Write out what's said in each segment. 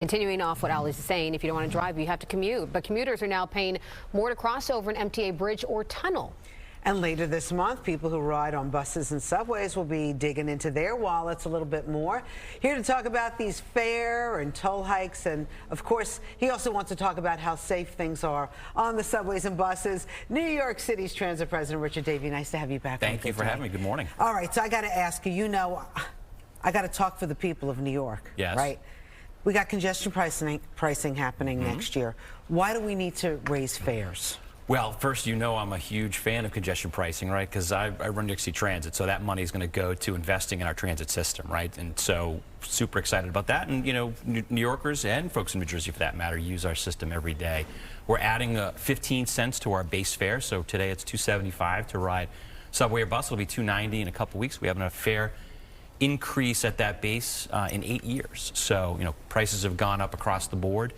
Continuing off what Ali's saying, if you don't want to drive, you have to commute. But commuters are now paying more to cross over an MTA bridge or tunnel. And later this month, people who ride on buses and subways will be digging into their wallets a little bit more. Here to talk about these fare and toll hikes, and of course, he also wants to talk about how safe things are on the subways and buses. New York City's Transit President Richard Davey, nice to have you back. Thank you for having me. Good morning. All right, so I got to ask you, I got to talk for the people of New York. Yes. Right? We got congestion pricing happening next year. Why do we need to raise fares? Well, first, I'm a huge fan of congestion pricing, right? Because I run New York City Transit, so that money is going to go to investing in our transit system, right? And so super excited about that. And, New Yorkers and folks in New Jersey, for that matter, use our system every day. We're adding 15 cents to our base fare. So today it's $2.75 to ride subway or bus. It'll be $2.90 in a couple weeks. We have a fare increase at that base in 8 years. So, prices have gone up across the board.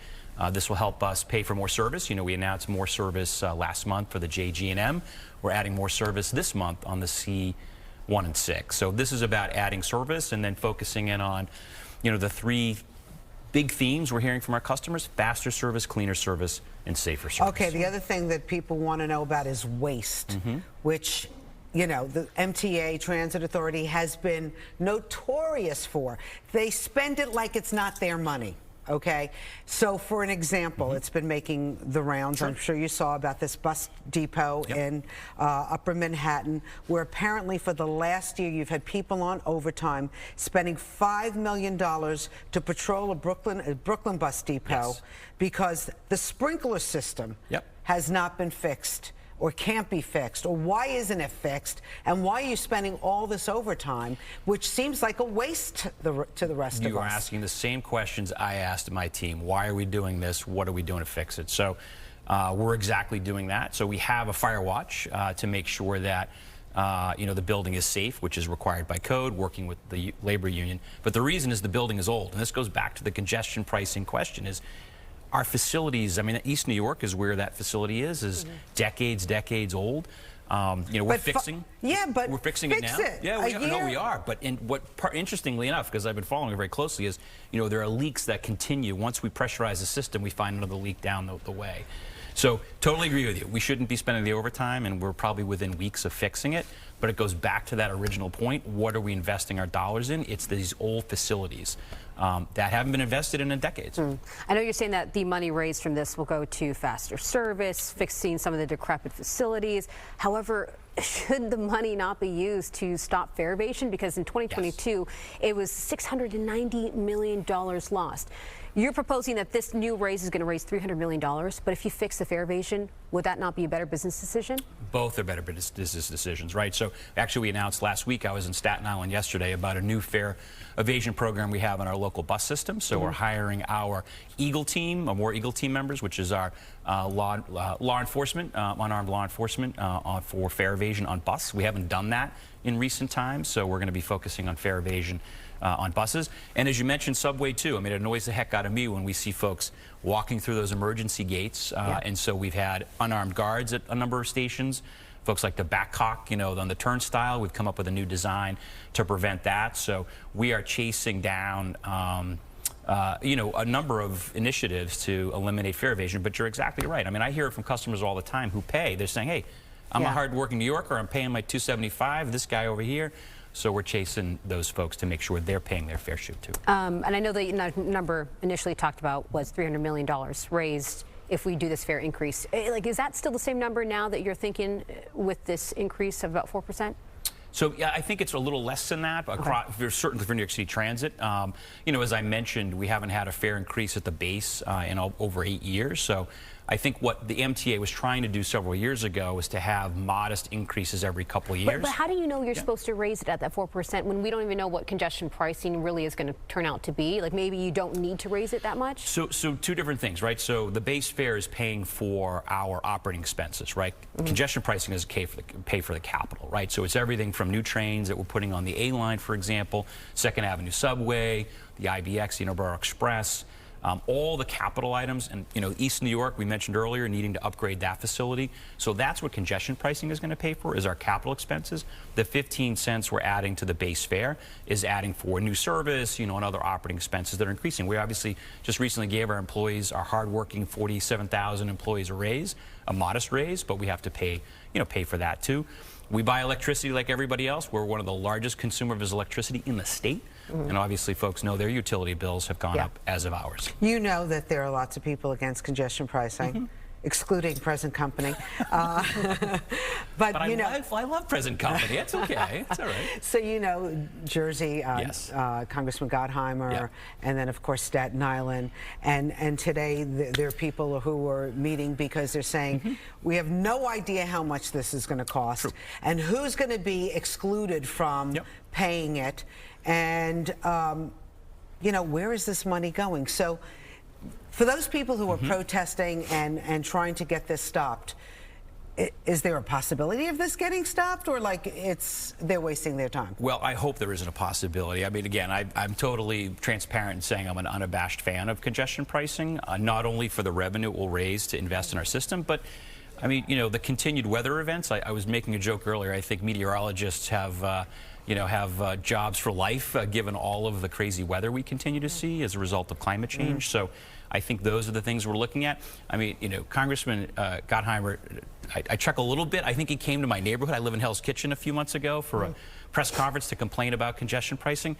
This will help us pay for more service. We announced more service last month for the JG&M. We're adding more service this month on the C1 and 6. So this is about adding service and then focusing in on, the three big themes we're hearing from our customers: faster service, cleaner service, and safer service. Okay, the other thing that people want to know about is waste, which the MTA, Transit Authority, has been notorious for. They spend it like it's not their money. Okay, so for an example, it's been making the rounds. Sure. I'm sure you saw about this bus depot in Upper Manhattan, where apparently for the last year you've had people on overtime spending $5 million to patrol a Brooklyn bus depot because the sprinkler system has not been fixed, or can't be fixed, or why isn't it fixed, and why are you spending all this overtime, which seems like a waste to the rest of us? You are asking the same questions I asked my team. Why are we doing this? What are we doing to fix it? So we're exactly doing that. So we have a fire watch to make sure that the building is safe, which is required by code, working with the labor union. But the reason is the building is old, and this goes back to the congestion pricing question. Is our facilities, East New York is where that facility is decades old. We're fixing. But we're fixing it now. Yeah, we are. But interestingly enough, because I've been following it very closely, is there are leaks that continue. Once we pressurize the system, we find another leak down the way. So totally agree with you. We shouldn't be spending the overtime, and we're probably within weeks of fixing it. But it goes back to that original point. What are we investing our dollars in? It's these old facilities that haven't been invested in decades. I know you're saying that the money raised from this will go to faster service, fixing some of the decrepit facilities. However, should the money not be used to stop fare evasion? Because in 2022, it was $690 million lost. You're proposing that this new raise is going to raise $300 million, but if you fix the fare evasion, would that not be a better business decision? Both are better business decisions, right? So actually we announced last week, I was in Staten Island yesterday, about a new fare evasion program we have in our local bus system. So we're hiring our Eagle team, more Eagle team members, which is our law enforcement, unarmed law enforcement for fare evasion on bus. We haven't done that in recent times, so we're going to be focusing on fare evasion on buses. And as you mentioned, subway too. It annoys the heck out of me when we see folks walking through those emergency gates. And so we've had unarmed guards at a number of stations. Folks like to backcock, on the turnstile. We've come up with a new design to prevent that. So we are chasing down a number of initiatives to eliminate fare evasion. But you're exactly right. I hear it from customers all the time who pay. They're saying, hey, I'm a hard-working New Yorker. I'm paying my $2.75. This guy over here. So we're chasing those folks to make sure they're paying their fair share too. And I know the number initially talked about was $300 million raised if we do this fare increase. Is that still the same number now that you're thinking with this increase of about 4%? So yeah, I think it's a little less than that, but certainly for New York City Transit. As I mentioned, we haven't had a fare increase at the base in over 8 years. So I think what the MTA was trying to do several years ago was to have modest increases every couple of years. But how do you know you're supposed to raise it at that 4% when we don't even know what congestion pricing really is going to turn out to be? Maybe you don't need to raise it that much? So two different things, right? So the base fare is paying for our operating expenses, right? Congestion pricing is pay for the capital, right? So it's everything from new trains that we're putting on the A line, for example, Second Avenue Subway, the IBX, the Interborough Express, all the capital items, and East New York, we mentioned earlier, needing to upgrade that facility. So that's what congestion pricing is going to pay for, is our capital expenses. The 15 cents we're adding to the base fare is adding for new service, and other operating expenses that are increasing. We obviously just recently gave our employees, our hardworking 47,000 employees, a raise, a modest raise, but we have to pay for that too. We buy electricity like everybody else. We're one of the largest consumers of electricity in the state. And obviously folks know their utility bills have gone up as of ours. You know that there are lots of people against congestion pricing, excluding present company. But I love present company. It's okay. It's all right. So Jersey, Yes. Congressman Gottheimer, and then of course Staten Island, and today there are people who are meeting because they're saying we have no idea how much this is going to cost and who's going to be excluded from paying it, and where is this money going? So for those people who are protesting and trying to get this stopped, is there a possibility of this getting stopped, or they're wasting their time? Well, I hope there isn't a possibility. I mean, again, I'm totally transparent in saying I'm an unabashed fan of congestion pricing, not only for the revenue it will raise to invest in our system, but I mean, the continued weather events. I was making a joke earlier. I think meteorologists have jobs for life, given all of the crazy weather we continue to see as a result of climate change. So I think those are the things we're looking at. I mean, Congressman Gottheimer, I chuckle a little bit. I think he came to my neighborhood. I live in Hell's Kitchen a few months ago for a press conference to complain about congestion pricing.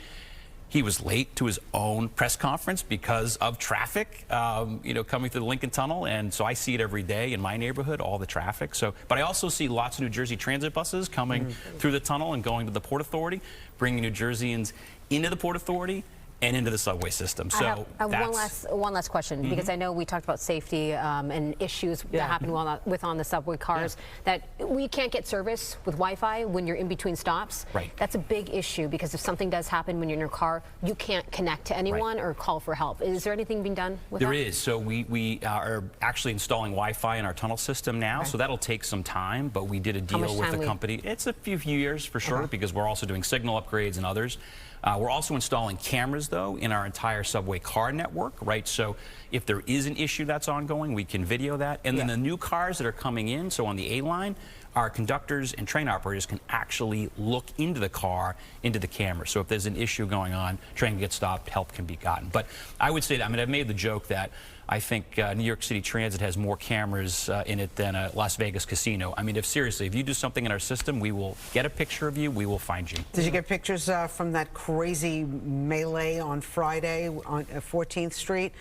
He was late to his own press conference because of traffic, coming through the Lincoln Tunnel, and so I see it every day in my neighborhood, all the traffic. So, but I also see lots of New Jersey Transit buses coming through the tunnel and going to the Port Authority, bringing New Jerseyans into the Port Authority and into the subway system. So I have one last question, because I know we talked about safety and issues that happen on the subway cars, that we can't get service with Wi-Fi when you're in between stops. Right. That's a big issue, because if something does happen when you're in your car, you can't connect to anyone or call for help. Is there anything being done with that? There is. So we are actually installing Wi-Fi in our tunnel system now, so that'll take some time, but we did a deal with the company. It's a few years for sure, because we're also doing signal upgrades and others. We're also installing cameras, though, in our entire subway car network, right? So if there is an issue that's ongoing, we can video that. And then the new cars that are coming in, so on the A line, our conductors and train operators can actually look into the car, into the camera. So if there's an issue going on, train gets stopped, help can be gotten. But I would say that, I mean, I've made the joke that I think New York City Transit has more cameras in it than a Las Vegas casino. I mean, if you do something in our system, we will get a picture of you, we will find you. Did you get pictures from that crazy melee on Friday on 14th Street,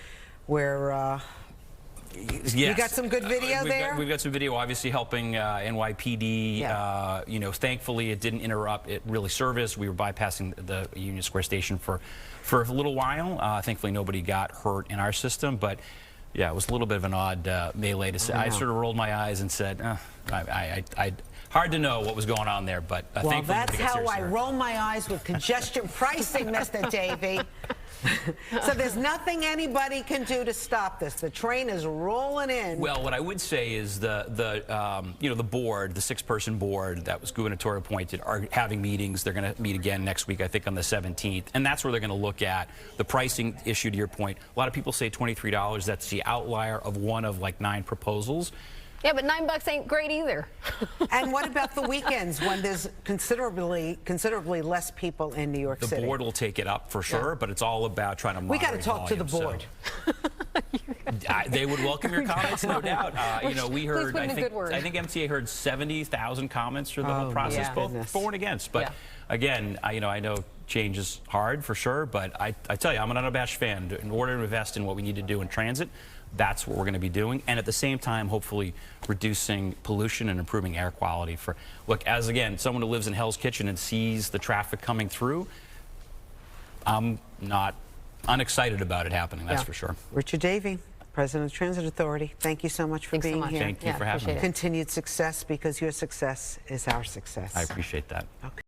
where you got some good video there? We've got some video, obviously, helping NYPD. Thankfully, it didn't interrupt really service. We were bypassing the Union Square station for a little while. Thankfully, nobody got hurt in our system, but yeah, it was a little bit of an odd melee to say. I sort of rolled my eyes and said, hard to know what was going on there, but well, that's how I roll my eyes with congestion pricing, Mr. Davey. So there's nothing anybody can do to stop this. The train is rolling in. Well, what I would say is the board, the 6-person board that was gubernatorial appointed, are having meetings. They're going to meet again next week, I think, on the 17th, and that's where they're going to look at the pricing issue. To your point, a lot of people say $23. That's the outlier of one of like 9 proposals. Yeah, but $9 ain't great either. And what about the weekends when there's considerably less people in New York City? The board will take it up for sure, but it's all about trying to moderate We got to talk volume, to the board. They would welcome your comments, no doubt. We heard, I think MTA heard 70,000 comments through the whole process, both for and against. But again, I know change is hard for sure, but I tell you, I'm an unabashed fan. In order to invest in what we need to do in transit, that's what we're going to be doing, and at the same time, hopefully reducing pollution and improving air quality. Look, as again, someone who lives in Hell's Kitchen and sees the traffic coming through, I'm not unexcited about it happening, that's for sure. Richard Davey, President of Transit Authority, thank you so much for being here. Thank you for having me. Continued success, because your success is our success. I appreciate that. Okay.